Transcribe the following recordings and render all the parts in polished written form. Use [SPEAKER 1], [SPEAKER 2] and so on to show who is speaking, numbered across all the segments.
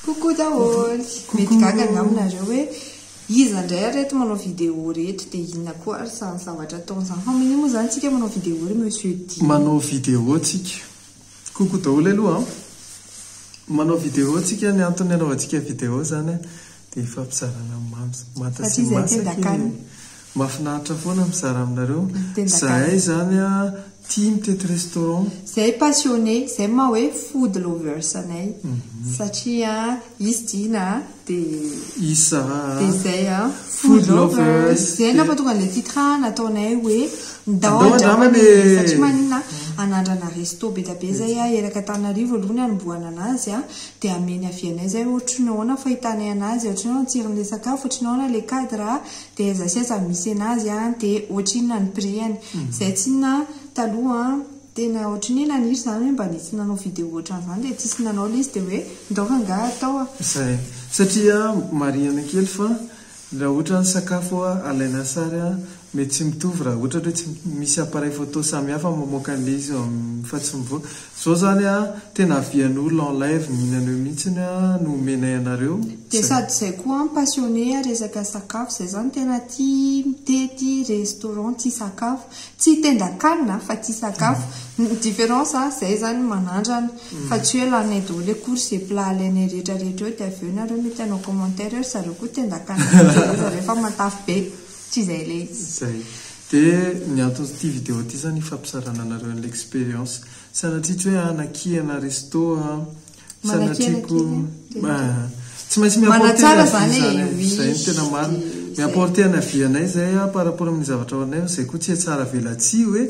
[SPEAKER 1] Coucou daholo. Mety gaga angaminareo hoe iza indray areto manao vidéo rehetra dia inona koa ary samy zavatra ataon'izany. Fa minimo zany tsika manao vidéo re monsieur Di.
[SPEAKER 2] Manao vidéo tsika. Coucou daholo aloha. Manao vidéo tsika ny antony anaovantsika vidéo zany dia fampizarana manta sy masaka. Mahafinaritra foana mizara aminareo. Zahay zany tia mitety restaurant.
[SPEAKER 1] Zahay passionné, zay ma hoe food lovers anay. Satria izy Dina dia
[SPEAKER 2] Isa
[SPEAKER 1] zay food lovers. Zay nampatonga an'ilay titre nataonay hoe ndao andramana satria manina anandrana resto be da be zay eraka Antananarivo alohany anombohana anazy dia ameny avianay zay ohatrinao fahitanay anazy ohatrinao tsiron'ilay sakafo ohatrinao le cadre dia aiza misy anazy dia ohatrinona ny prix-any. Zay tsinona taloha tena ohatrin'ny naniry zany hoe mba nisy nanao vidéo ohatran'izany dia tsisy nanao ilay izy dia hoe ndaoka nga atao
[SPEAKER 2] zay satria mariana kely fa raha ohatra ny sakafo alaina sary mety tsy mitovy raha ohatra hoe tsy misy appareil photo samy hafa mamoaka an'ilay izy fa tsy mivoaka. Zao zany tena avian'olona en live mihinana eo mihitsy no omenay anareo.
[SPEAKER 1] Dia sady zay koa passionné resaka sakafo zay zany tena tia mitety restaurant tia sakafo tsy tendan-kanina fa tia sakafo. Différence zay zany manandrana fa tsy hoe lanay daholo le course et plat alainay rehetrarehetra eo dia avy eo nareo mety hanao commentaire zareo koa tendan-kanina zareo fa matafy be tsy izay ilay
[SPEAKER 2] zay. Dia ny antony ity vidéo ity zany fampisarana anareo l'expérience sanatria hoe anakihana resto sanatriako tsy maintsy miapporter zay tena marina miapporter ny avianay zay par rapport amin'ny zavatra ao anay zay koa tsy tsara velatsia hoe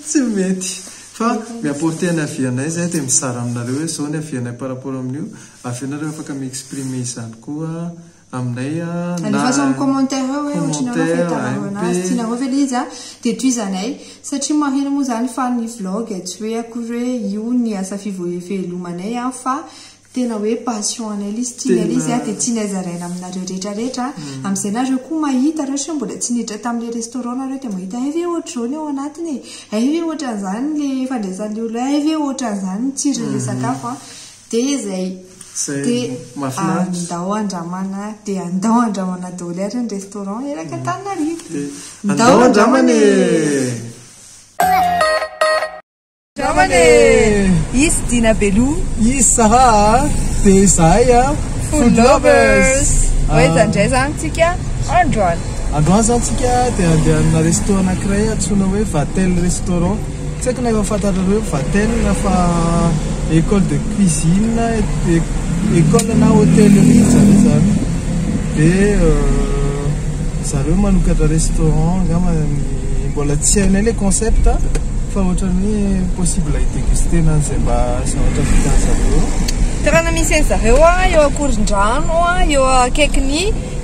[SPEAKER 2] tsy mety fa miapporter ny avianay zay dia misara aminareo hoe zao ny avianay par rapport amin'io avy anareo afaka mi-exprimer izany koa aminay
[SPEAKER 1] alefa amin'ny commentaire hoe ohatrinareo fahitanareo anazy tianareo ve le izy dia toizanay satria mahena moa zany fa ny vlog tsy hoe akory hoe io ny asa fivelomanay fa tena hoe passion anay izy tianay izy dia tianay zaraina aminareo rehetrarehetra amin'izay nareo koa mahita reo mbola tsy niditra tamin'ilay restaurant nareo dia mahita ve ohatr'izao ny ao anatiny ve ohatran'izany le fandraisan'ilay olona ve ohatran'izany tsiron'ilay sakafo dia zay dia andao andramana dia andao andramana daholo ary ny restaurant eraka Antananarivo
[SPEAKER 2] andao andramana
[SPEAKER 1] izy Dina Belo
[SPEAKER 2] izy Saha dia izahay
[SPEAKER 1] food lovers hoe zandray zany tsika androany
[SPEAKER 2] zany tsika dia andeha amina restaurant anankiray antsoina hoe Vatel restaurant tsy haiko na efa fantatrareo Vatel fa école de cuisine école na hôtellerie zany dia zareo manokatra restaurant ngamba mbola tsy hainay le concept fa ohatran'ny possible déguster an'izay mba zavatra vitan'zareo
[SPEAKER 1] toerana misy an'zareo eo Akorondrano eo akaikin'ny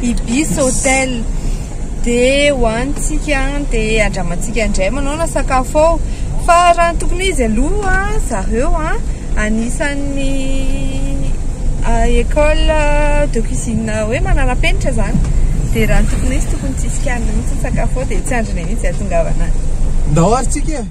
[SPEAKER 1] Ibis Hotel dia hoanitsika dia andramantsika indray manao sakafo ao fa raha tokony izy aloha zareo anisan'ny école de cuisine hoe manara-penitra zany dia raha tokony izy tokony tsisy kanina mihitsy ny sakafo ao dia tsy andrina mihitsy atongavana
[SPEAKER 2] ndao ary tsika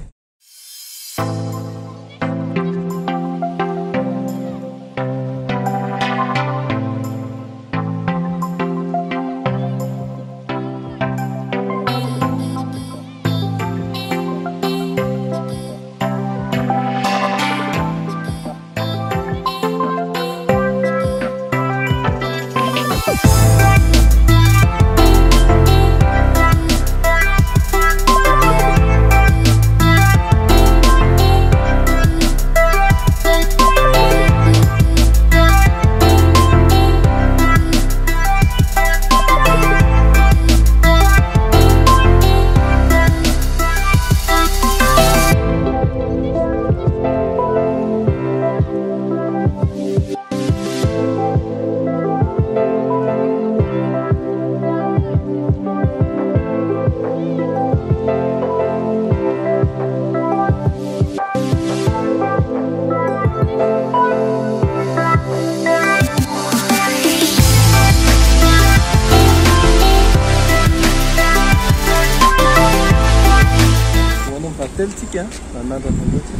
[SPEAKER 2] Teltika, nananda loatra.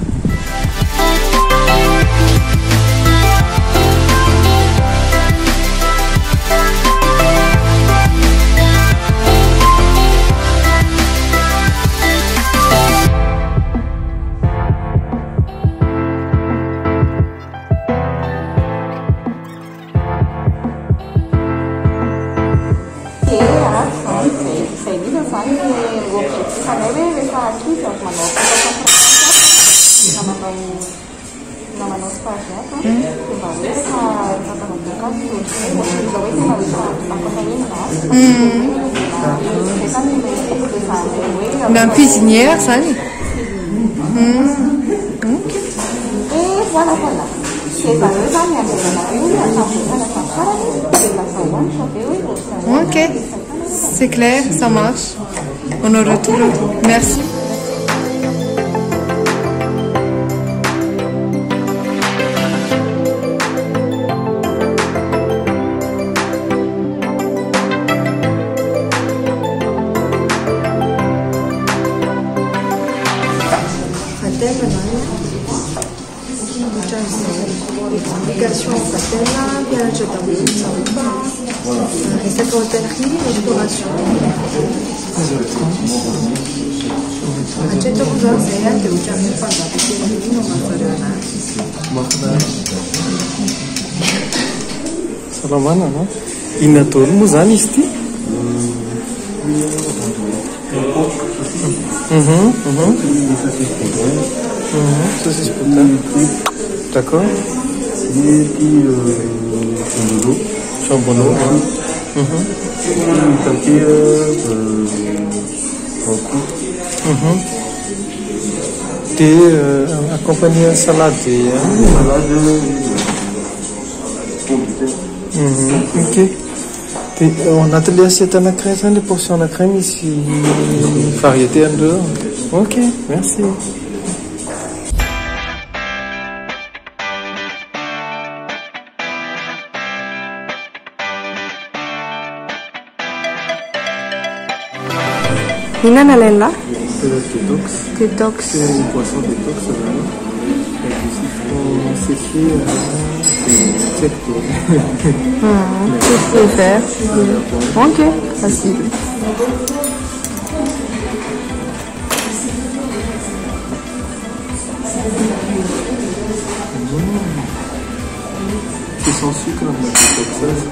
[SPEAKER 1] Un cuisinière, ça. Ok, c'est clair, ça marche. On aura tout le temps. Merci. Recette hôtellerie, restauration. Accetto cosa sei anche un giorno fa perché non
[SPEAKER 2] Salamana, no? Inatoro moa zany izy ity? Saucisse poutine. D'accord.
[SPEAKER 3] Et puis
[SPEAKER 2] Chambonneau.
[SPEAKER 3] papier
[SPEAKER 2] Thé accompagné à salade.
[SPEAKER 3] salade,
[SPEAKER 2] Ok. On a atelier assiette anakray zany le portion anakray misy variété en dehors. Ok, merci.
[SPEAKER 1] Inana Lella?
[SPEAKER 2] Détox. C'est une boisson détox. C'est séché
[SPEAKER 1] Tu peux faire. Ok, facile.
[SPEAKER 2] C'est sans sucre, mais détoxage.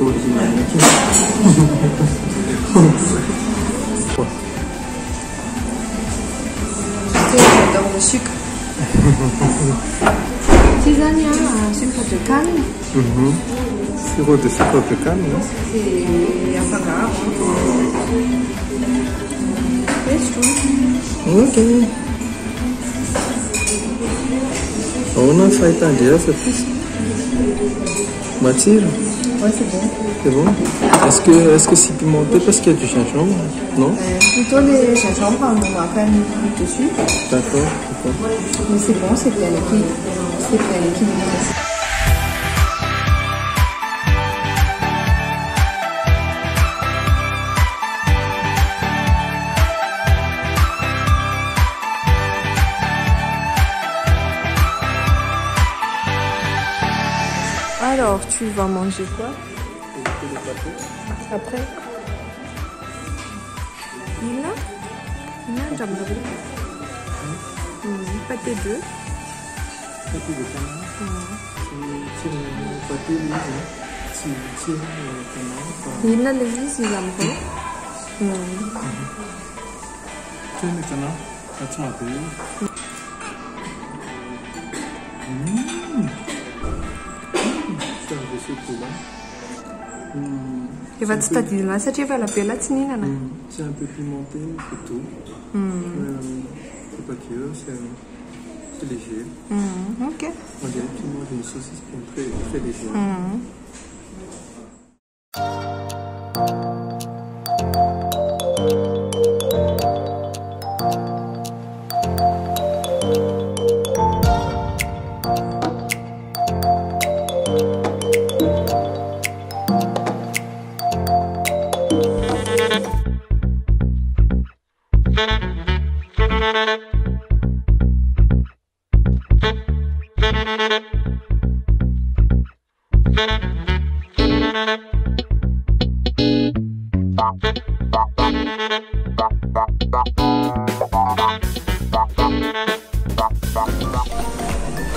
[SPEAKER 2] Original.
[SPEAKER 1] J'adore le sucre. Tisane à sucre de canne.
[SPEAKER 2] Sirop de sucre de canne, non?
[SPEAKER 1] C'est à savoir.
[SPEAKER 2] Ok. On a fait un dia, ça fait. Mathilde?
[SPEAKER 1] Ouais, c'est bon.
[SPEAKER 2] C'est bon? Est-ce que c'est pimenté parce qu'il y a du gingembre? Non?
[SPEAKER 1] Plutôt les gingembre, on va faire une coupe dessus.
[SPEAKER 2] D'accord.
[SPEAKER 1] Mais c'est bon, c'est bien équilibré. C'est bien équilibré. Alors, tu vas manger quoi? Après? Il a jambe. Pâté 2.
[SPEAKER 2] Pâté de canard. Pâté lisse.
[SPEAKER 1] Il a les vis, il a un peu.
[SPEAKER 2] Tu le canard? Attends,
[SPEAKER 1] Et va te dire là, ça tu vas l'appeler là, tu n'es là.
[SPEAKER 2] C'est un peu pimenté, c'est tout. C'est pas que c'est léger.
[SPEAKER 1] Ok.
[SPEAKER 2] On dirait que tu manges une saucisse très, très légère.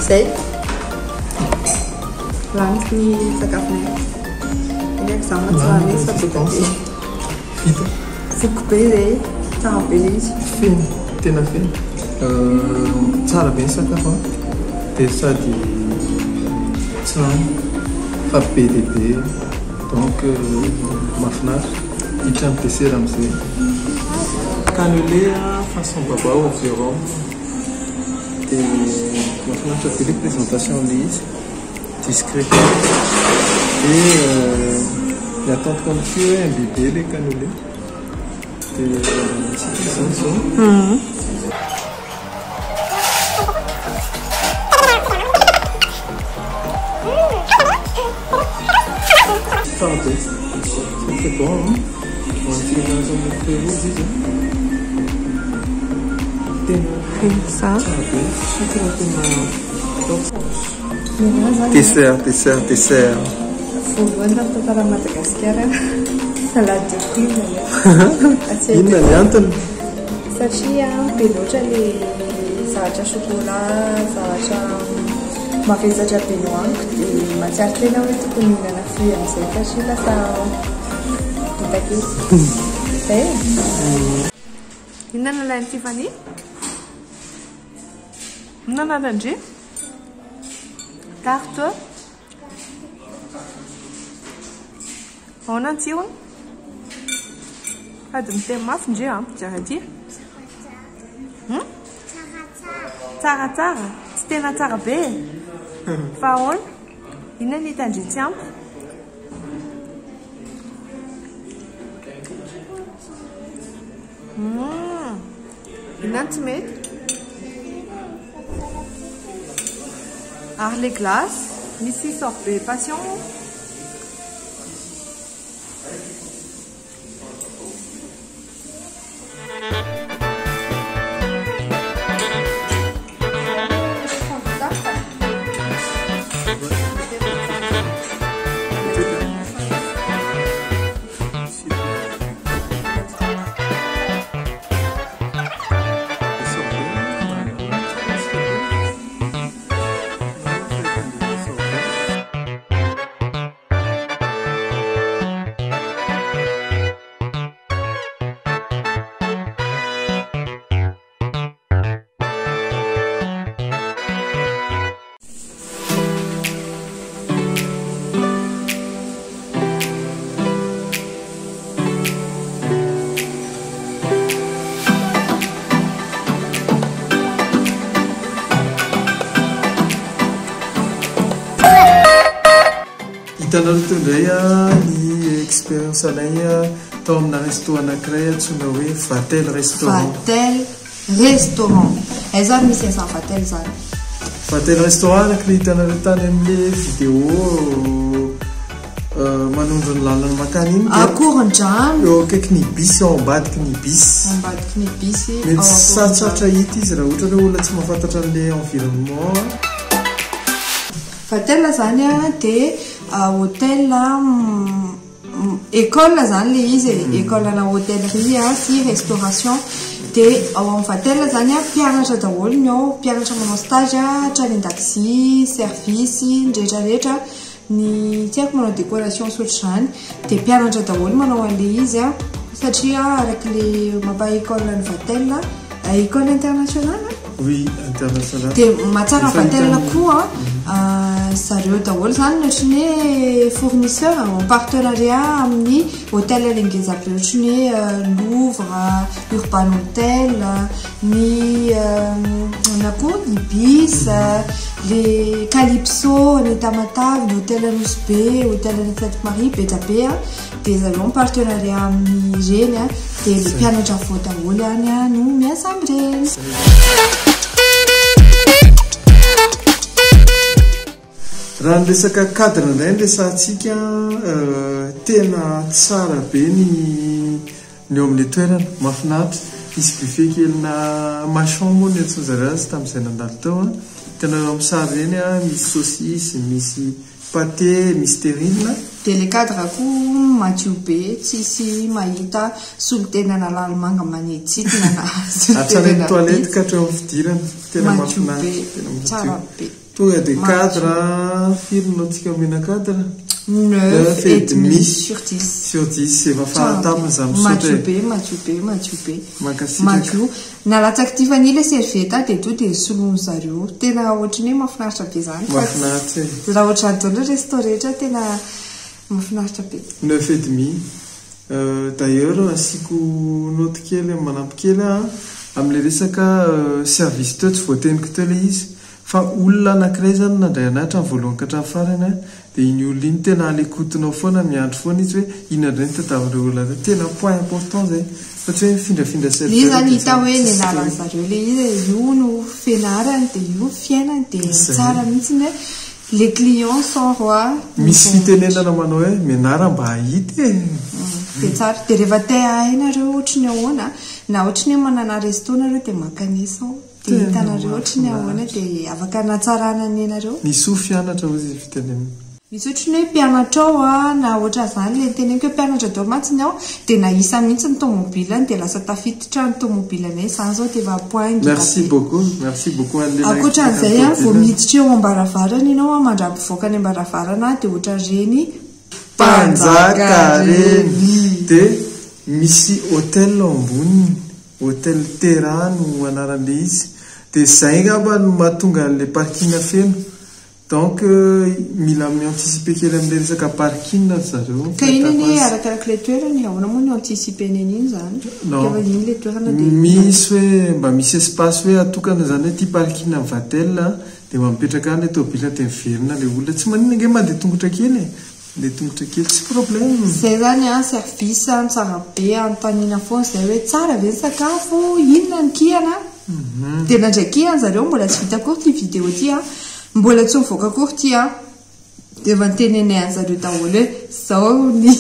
[SPEAKER 1] Sei? Langs ni sakaf ni. Ini sama celana sepatu.
[SPEAKER 2] Fita.
[SPEAKER 1] Foky be zay tsara be izy
[SPEAKER 2] feny tena feny tsara be ny sakafo dia sady tsirano fa be dia be donc mahafinaritra hitrany dessert amin'izay cannelé façon baba au environ dia mahafinaritra be le présentation le izy discret et attendre comme tu es imbibé les cannelés et c'est bon, hein? On va tirer dans un peu de dessert.
[SPEAKER 1] Voalohany tantara Madagasikara salade de fruits
[SPEAKER 2] inona ny antony
[SPEAKER 1] satria be loatra le zavatra chocolat zavatra mavesatra be nohaniko dia mahatsiaro tena hoe tokony mihinana fruit amin'izay satria lasa bitake zay inona nalainy Tiffany inona nanandry tarte ahoana ny tsirony sady miteny mafy ndre ampijaly aty tsaratsara tsy tena tsara be fa ahoana inona ny hitandre tsy ampy inona ny tsy mety ary le glace misy sorbet passion
[SPEAKER 2] hitanareo tondray ny expérience anay tao amina resto anankiray antsoina hoe Vatel restaurant
[SPEAKER 1] aiza misy azany Vatel zany
[SPEAKER 2] Vatel restaurant araka le hitanareo tany amin'le vidéo manondro ny lalana makany iny
[SPEAKER 1] akoron-drano
[SPEAKER 2] eo akaiky ny bis ao ambadiky ny bis mety sarotsarotra hita izy raha ohatra hoe olona tsy mahafantatra an'le environnement
[SPEAKER 1] Vatel zany dia hôtel école zany le izy école na hôtellerie sy restauration dia ao amin'ny Vatel zany mpianatra daholo ny ao mpianatra manao stage hatrany an-dakozia service ndretrarehetra ny tsy haiko manao décoration sotr'izany dia mpianatra daholo manao an'le izy satria araka le mampa école ny Vatel école internationale
[SPEAKER 2] oui international
[SPEAKER 1] dia mahatsara Vatel koa zareo daholo zany ohatra ny hoe fournisseur en partenariat amin'ny hôtel lengeza be ohatra ny hoe Louvre, Urban Hotel, ny nakoa Ibis, les Calypso, ny Tamatave, ny hôtel Nosbe, hôtel Sainte-Marie be da be dia zareo partenariat amin'ny reny dia le mpianatra vao daholo any no miasa amin'ireny
[SPEAKER 2] raha ny resaka cadre indray ny resantsika tena tsara be ny eo amin'ny toerana mahafinaritra misy buffet kelina machon moa ny antsonjary azy tamin'izay nandalo tao tena eo amin'ny sary reny misy saucisse misy pâté misy terrine
[SPEAKER 1] dia le cadre koa madio be tsisy mahita solotenana lalomanga manetsikina na
[SPEAKER 2] atsarany toilette ka hatreo amin'ny fidirana tena mahafinaritra
[SPEAKER 1] tsara be
[SPEAKER 2] tonga dia cadre firinao tsika mena cadre
[SPEAKER 1] 9 et demi sur 10.
[SPEAKER 2] Sur 10, efa fahatapony za
[SPEAKER 1] madio be. Madio. Nalatsaky ty vanille servieta dia to dia solony zareo. Tena ohatrany hoe mahafinaritra be zany.
[SPEAKER 2] Mahafinaritra e.
[SPEAKER 1] Raha ohatra daholo resto rehetra tena mahafinaritra be.
[SPEAKER 2] 9 et demi. D'ailleurs, asiako note kely manampy kely amin'ilay resaka service teo tsy voateniko teo ilay izy. Fa olona anankiray zany nandray anatra ny voalohany ka hatramin'ny farany dia iny olona iny tena alekotinao foana miandry foana izy hoe inona indray ny tadiavin'ireo olona tena point important zay satria hoe mifindrafindra service.
[SPEAKER 1] Izy zany hita hoe ny anaran'ny zareo ilay izy io no fianarany dia io fiainany dia tsara mihitsy ny les clients sont rois.
[SPEAKER 2] Misy fitenenana manao hoe mianara mba hahita e.
[SPEAKER 1] Dia tsara dia rehefa te hainareo ohatra ny ahoana na ohatra ny manana resto nareo dia makanisa dia hitanareo ohatra ny ahoana dia afaka natsarana ny anareo.
[SPEAKER 2] Misy ho fianatra ho izy fitenenana.
[SPEAKER 1] Misy ohatra ny hoe mpianatra ao na ohatra zany le teneniko hoe mpianatra daholo mantsiny ao dia na isa mihitsy ny tomobilany dia lasa tafiditra ny tomobilanay izany zao dia efa point.
[SPEAKER 2] Merci beaucoup
[SPEAKER 1] ankoatran'izay vao miditra eo ambaravarana ianao mandra-pivoaka ny ambaravarana dia ohatra reny
[SPEAKER 2] mpanjaka reny dia misy hôtel amboniny hôtel Terra no anaran'ilay izy dia zay ngamba no mahatonga an'ilay parking feno. Donc mila mi-anticiper kely amin'ilay resaka parking zareo.
[SPEAKER 1] Ka iny arakarak'ilay toerany ahoana moa ny anticiper iny zany.
[SPEAKER 2] Misy hoe mba misy espace hoe atokana zany hoe ty parking amin'ny vatel dia mba mipetraka any tômôbila tena miverina ilay olona tsy manina nge mandeha tongotra kely le tongotra kely tsy problème.
[SPEAKER 1] Zay zany service tsara be anontaniana foana zay hoe tsara ve ny sakafo inona ny kiana dia nandray kiana zareo mbola tsy vita kory ty vidéo ty mbola tsy mivoaka kory ty dia efa nitenenay any zareo daholo hoe zao ny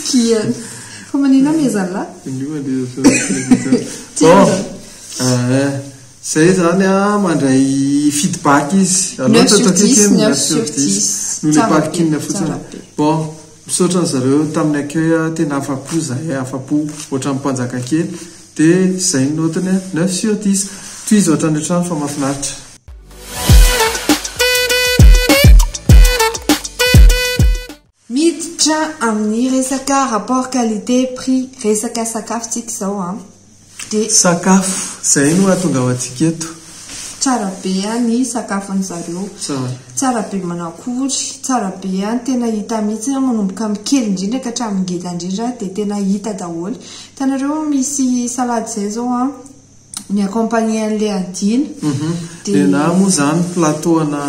[SPEAKER 1] kiana fa manina mezanla
[SPEAKER 2] zay zany mandray feedback izy
[SPEAKER 1] 9 sur 10
[SPEAKER 2] no le parking fotsiny. Bon misaotra ny zareo tamin'ny accueil tena afapo zahay afapo ohatran'ny mpanjaka kely dia zay ny notiny 9 sur 10 toy izy ohatran'ny trano fa mahafinaritra.
[SPEAKER 1] Miditra amin'ny resaka rapport qualité prix resaka sakafo tsika zao dia
[SPEAKER 2] sakafo zay no atonga ao antsika eto.
[SPEAKER 1] Tsara be ny sakafony zareo. Tsara be manakory, tsara be tena hita mihitsy manomboka amin'ny kely indrindra ka hatramin'ny ngeza indrindra dia tena hita daholo. Hitanareo misy salade zay zao ny accompagné an'ilay adina.
[SPEAKER 2] Dia na moa zany plateau ana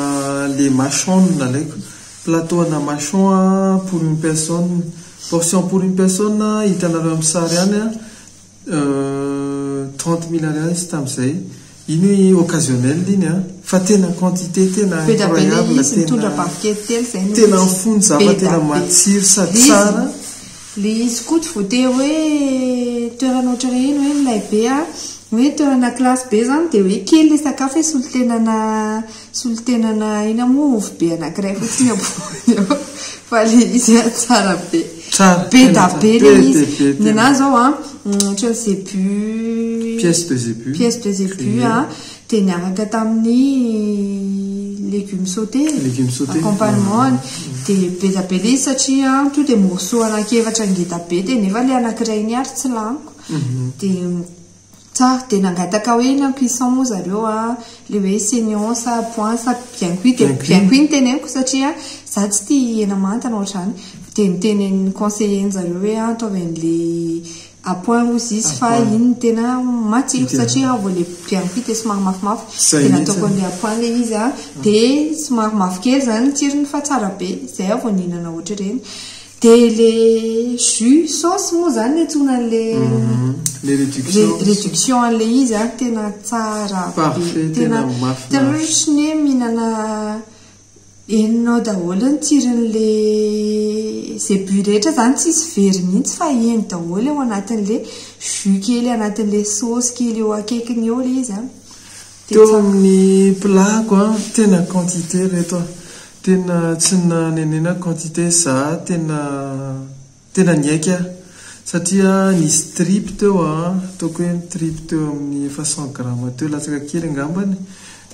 [SPEAKER 2] le machon nalaiko. Plateau ana machon pour une personne, portion pour une personne hitanareo amin'ny sary any 30 000 ariary tamin'izay. Iny occasionnel iny fa tena quantité tena incroyable tena mifony zava tena matsiro sady tsara.
[SPEAKER 1] Le izy koa tsy voatery hoe toerana ohatra reny hoe milay be hoe toerana classe be zany dia hoe kely le sakafo hoe solotenana ina moa ovy be anankiray fotsiny ambony fa le izy tsara be be da be le izy ny anazy zao ohatra ny zebu
[SPEAKER 2] pièce de zebu
[SPEAKER 1] dia niaraka tamin'ny légumes sautés accompagnement dia be da be le izy satria to dia morceau anankiefatra ngeda be dia nefa le anankiray ny ary tsy laniko dia tsara dia nangataka hoe na cuisson moa zareo le hoe saignant sa point sa bien cuit dia bien cuit ny teneniko satria za tsy tia hena mantana ohatrany dia nitenen'ny conseiller zareo hoe ataovy an'le à point ozy izy fa iny tena matsiro satria vao le bien cuit dia somary mafimafy dia nataoko an'le à point le izy dia somary mafy kely zany tsirony fa tsara be zay vao nihinana ohatra reny. Dia le jus sauce moa zany netsona le réduction an'le izy tena tsara be tena ohatra ny hoe mihinana enonao daholo ny tsiron'le zebu rehetra zany tsy isy very mihitsy fa eny daholo eo anatin'le jus kely anatin'le sauce kely eo akaikiny eo le izy
[SPEAKER 2] teo amin'ny plako tena quantité reto tena tsy nanenena quantité za tena niaika satria nisy trip teo ataoko hoe trip teo amin'ny 100 grammes teo latsaka kely angambany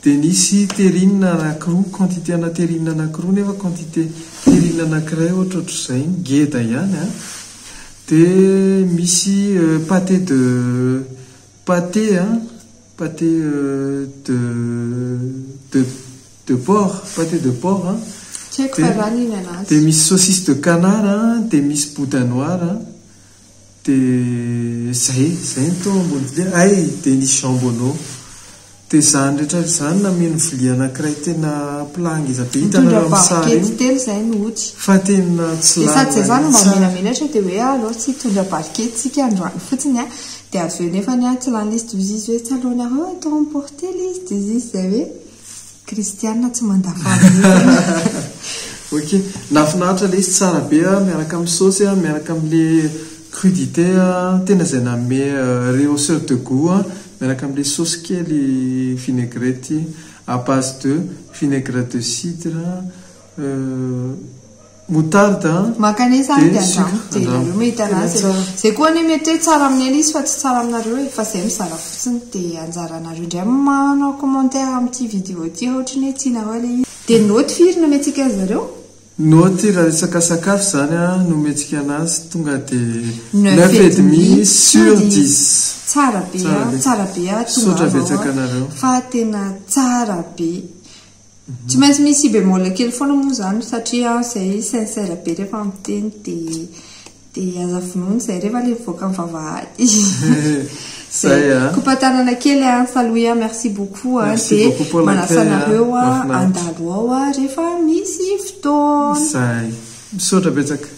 [SPEAKER 2] dia nisy terina anakiroa quantité ana terina anakiroa nefa quantité terina anakiray ohatrohatr'izay ngeda ihany a dia misy pâté de porc pâté de porc a dia misy saucisse de canard dia misy boudin noir a dia zay to ambony vilia ay dia nisy jambonneau dia zany rehetra zany nameno vilia anakiray tena plangiza be hitanareo amin'ny sary
[SPEAKER 1] telo zay no oty
[SPEAKER 2] fa tena tsy
[SPEAKER 1] sady zay zany mba menamenatra dia hoe aloha tsy hitondra barikety tsika androany fotsiny a dia avy eo nefa ny a tsy lany liste izy hoe tsalony aho atao emporté liste izy zay hoe kristiana tsy mandafana
[SPEAKER 2] ok nafinaritra le izy tsara be a miaraka amin'ny saosy a miaraka amin'le crudité a tena zay name rehausseur de goût a miaraka amin'le sauce kely vinaigrette à base de vinaigrette de cidre moutarde
[SPEAKER 1] makane sary dia andramo mahita anazy zay koa ne mety hoe tsara amin'ny izy fa tsy tsara aminareo hoe fa zay mizara fotsiny dia anjaranareo indray manao commentaire amin'ity vidéo ty ohatrany hoe tianareo le izy dia note firy nometsika zareo
[SPEAKER 2] noty raha resaka sakafo zany a nometsika anazy tonga dia 9,5 sur 10
[SPEAKER 1] tsara be a
[SPEAKER 2] sotra betsaka anareo
[SPEAKER 1] fa tena tsara be tsy maintsy misy bémol kely foana moa zany satria zay sincère be rehefa miteny dia aza vonoiny zay rehefa le voaka amin'ny vavahady kopatanana kely saloia merci beaucoup dia manasanareo andalo ao a rehefa misy fotoana
[SPEAKER 2] zay misaotra betsaka